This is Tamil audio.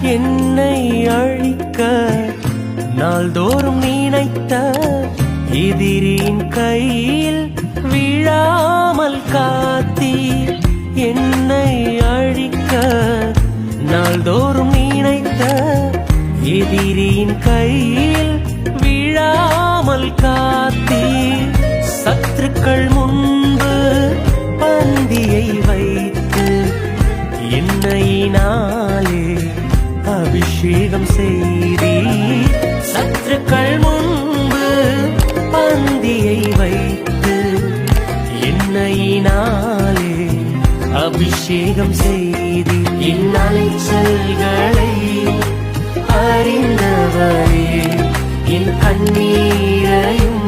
என்னை அழிக்க நாள்தோறும் நினைத்த எதிரின் கையில் விழாமல் காத்தீர். என்னை அழிக்க நாள்தோறும் நினைத்த எதிரின் கையில் விழாமல் காத்தீர். சத்துருக்கள் முன்பு பந்தியை வைத்து எண்ணெயினாலே அபிஷேகம் செய்தீர். சத்துருக்கள் முன்பு பந்தியை வைத்து எண்ணெயினாலே அபிஷேகம் செய்தீர். என் அலைச்சல்களை அறிந்தவரே, என் கண்ணீரையும்